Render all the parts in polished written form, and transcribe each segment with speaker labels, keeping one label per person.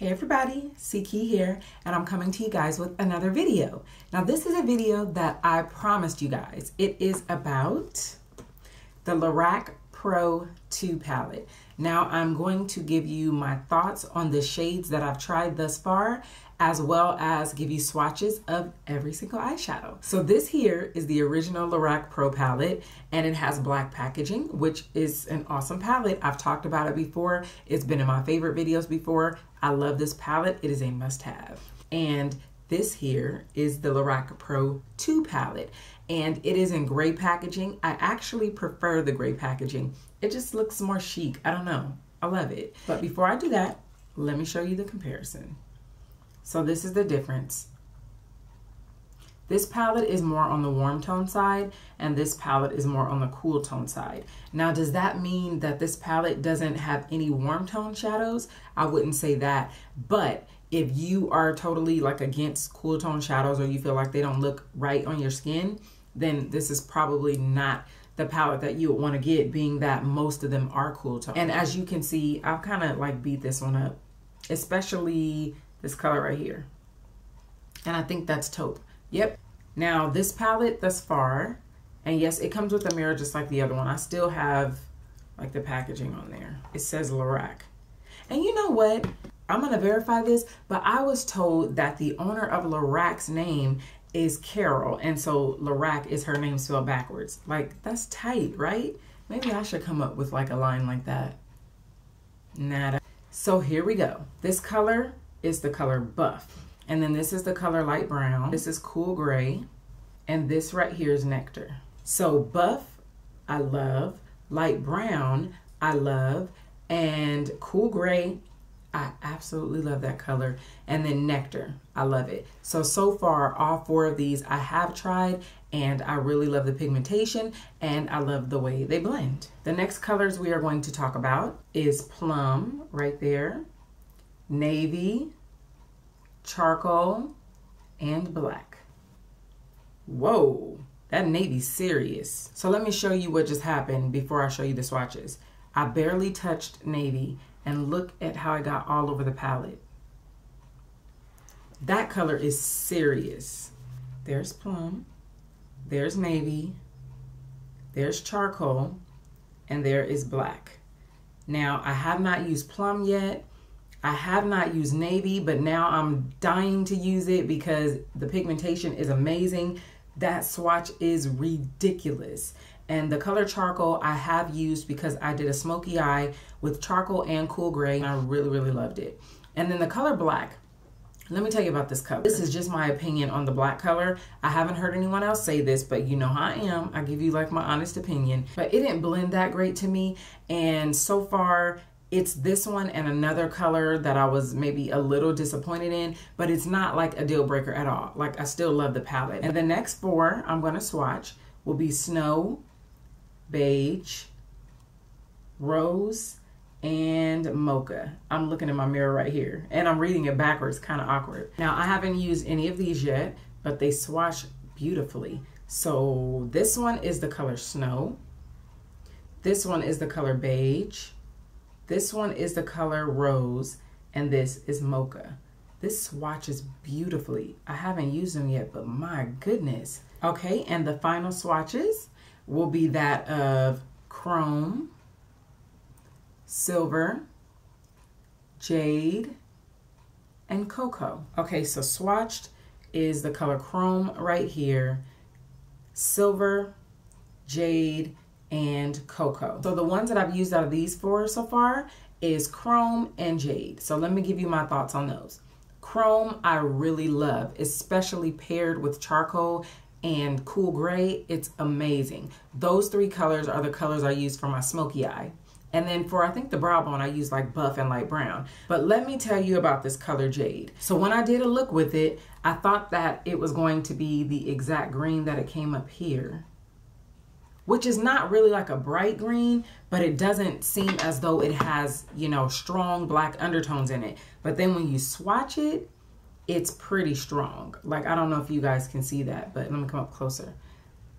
Speaker 1: Hey everybody, C Key here, and I'm coming to you guys with another video. Now this is a video that I promised you guys. It is about the Lorac Pro 2 palette. Now I'm going to give you my thoughts on the shades that I've tried thus far, as well as give you swatches of every single eyeshadow. So this here is the original Lorac Pro palette, and it has black packaging, which is an awesome palette. I've talked about it before. It's been in my favorite videos before. I love this palette. It is a must-have. And this here is the Lorac Pro 2 palette, and it is in gray packaging. I actually prefer the gray packaging. It just looks more chic. I don't know. I love it. But before I do that, let me show you the comparison. So this is the difference. This palette is more on the warm tone side, and this palette is more on the cool tone side. Now, does that mean that this palette doesn't have any warm tone shadows? I wouldn't say that, but if you are totally like against cool tone shadows, or you feel like they don't look right on your skin, then this is probably not the palette that you would want to get, being that most of them are cool tone. And as you can see, I've kind of like beat this one up, especially this color right here. And I think that's taupe. Yep. Now this palette thus far, and yes, it comes with a mirror just like the other one. I still have like the packaging on there. It says Lorac. And you know what? I'm gonna verify this, but I was told that the owner of Lorac's name is Carol, and so Lorac is her name spelled backwards. Like, that's tight, right? Maybe I should come up with like a line like that. Nada. So here we go. This color is the color Buff. And then this is the color Light Brown. This is Cool Gray. And this right here is Nectar. So Buff, I love. Light Brown, I love. And Cool Gray, I absolutely love that color. And then Nectar, I love it. So far, all four of these I have tried, and I really love the pigmentation, and I love the way they blend. The next colors we are going to talk about is Plum, right there, Navy, Charcoal, and Black. Whoa, that navy's serious. So let me show you what just happened before I show you the swatches. I barely touched Navy, and look at how I got all over the palette. That color is serious. There's Plum, there's Navy, there's Charcoal, and there is Black. Now, I have not used Plum yet. I have not used Navy, but now I'm dying to use it because the pigmentation is amazing. That swatch is ridiculous. And the color Charcoal I have used because I did a smoky eye with Charcoal and Cool Gray, and I really loved it. And then the color Black, let me tell you about this color. This is just my opinion on the Black color. I haven't heard anyone else say this, but you know how I am. I give you like my honest opinion. But it didn't blend that great to me, and so far, it's this one and another color that I was maybe a little disappointed in, but it's not like a deal breaker at all. Like, I still love the palette. And the next four I'm gonna swatch will be Snow, Beige, Rose, and Mocha. I'm looking in my mirror right here, and I'm reading it backwards, kind of awkward. Now, I haven't used any of these yet, but they swatch beautifully. So this one is the color Snow. This one is the color Beige. This one is the color Rose, and this is Mocha. This swatches beautifully. I haven't used them yet, but my goodness. Okay, and the final swatches will be that of Chrome, Silver, Jade, and Cocoa. Okay, so swatched is the color Chrome right here, Silver, Jade, and Cocoa. So the ones that I've used out of these four so far is Chrome and Jade. So let me give you my thoughts on those. Chrome, I really love, especially paired with Charcoal and Cool Gray. It's amazing. Those three colors are the colors I use for my smoky eye. And then for, I think, the brow bone, I use like Buff and Light Brown. But let me tell you about this color Jade. So when I did a look with it, I thought that it was going to be the exact green that it came up here, which is not really like a bright green, but it doesn't seem as though it has, you know, strong black undertones in it. But then when you swatch it, it's pretty strong. Like, I don't know if you guys can see that, but let me come up closer.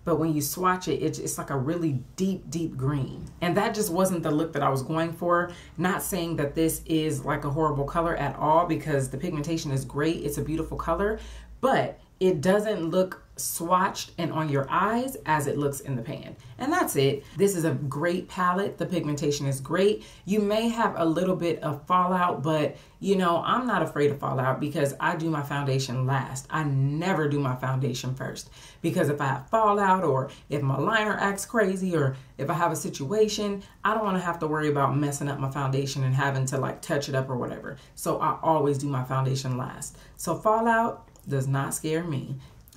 Speaker 1: but when you swatch it, it's like a really deep green. And that just wasn't the look that I was going for. Not saying that this is like a horrible color at all, because the pigmentation is great. It's a beautiful color, but it doesn't look swatched and on your eyes as it looks in the pan. And that's it. This is a great palette. The pigmentation is great. You may have a little bit of fallout, but you know, I'm not afraid of fallout because I do my foundation last. I never do my foundation first, because if I have fallout, or if my liner acts crazy, or if I have a situation, I don't want to have to worry about messing up my foundation and having to like touch it up or whatever. So I always do my foundation last. So fallout does not scare me.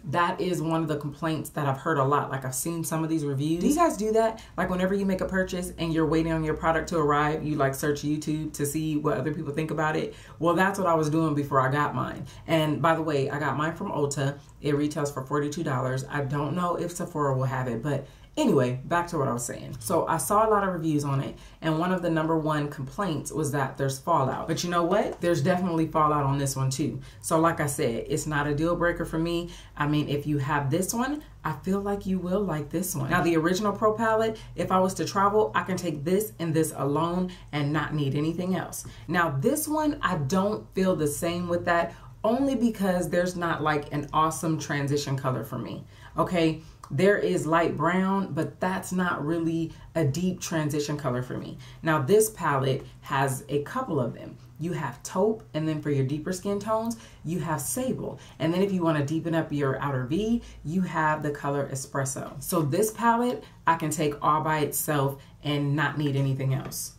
Speaker 1: That is one of the complaints that I've heard a lot. Like, I've seen some of these reviews. Do you guys do that? Like, whenever you make a purchase and you're waiting on your product to arrive, you like search YouTube to see what other people think about it? Well, that's what I was doing before I got mine. And by the way, I got mine from Ulta. It retails for $42. I don't know if Sephora will have it, but anyway, back to what I was saying. So I saw a lot of reviews on it, and one of the #1 complaints was that there's fallout. But you know what? There's definitely fallout on this one too. So like I said, it's not a deal breaker for me. I mean, if you have this one, I feel like you will like this one. Now, the original Pro palette, if I was to travel, I can take this and this alone and not need anything else. Now, this one, I don't feel the same with that, only because there's not like an awesome transition color for me. Okay, there is light brown, but that's not really a deep transition color for me. Now, this palette has a couple of them. You have taupe, and then for your deeper skin tones, you have sable. And then if you want to deepen up your outer V, you have the color espresso. So this palette, I can take all by itself and not need anything else.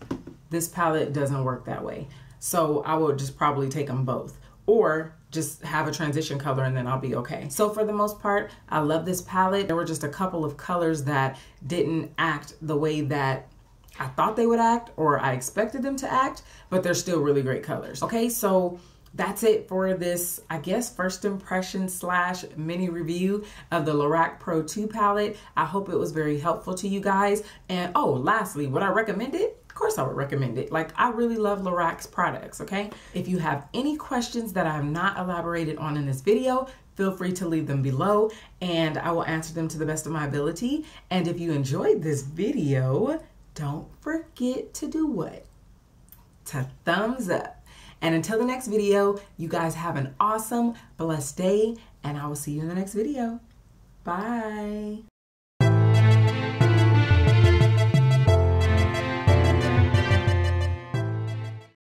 Speaker 1: This palette doesn't work that way. So I would just probably take them both, or just have a transition color and then I'll be okay. So for the most part, I love this palette. There were just a couple of colors that didn't act the way that I thought they would act, or I expected them to act, but they're still really great colors. Okay, so that's it for this, I guess, first impression / mini review of the Lorac Pro 2 palette. I hope it was very helpful to you guys. And oh, lastly, would I recommend it? Of course I would recommend it. Like, I really love Lorac's products, okay? If you have any questions that I have not elaborated on in this video, feel free to leave them below and I will answer them to the best of my ability. And if you enjoyed this video, don't forget to do what? To thumbs up. And until the next video, you guys have an awesome, blessed day, and I will see you in the next video. Bye.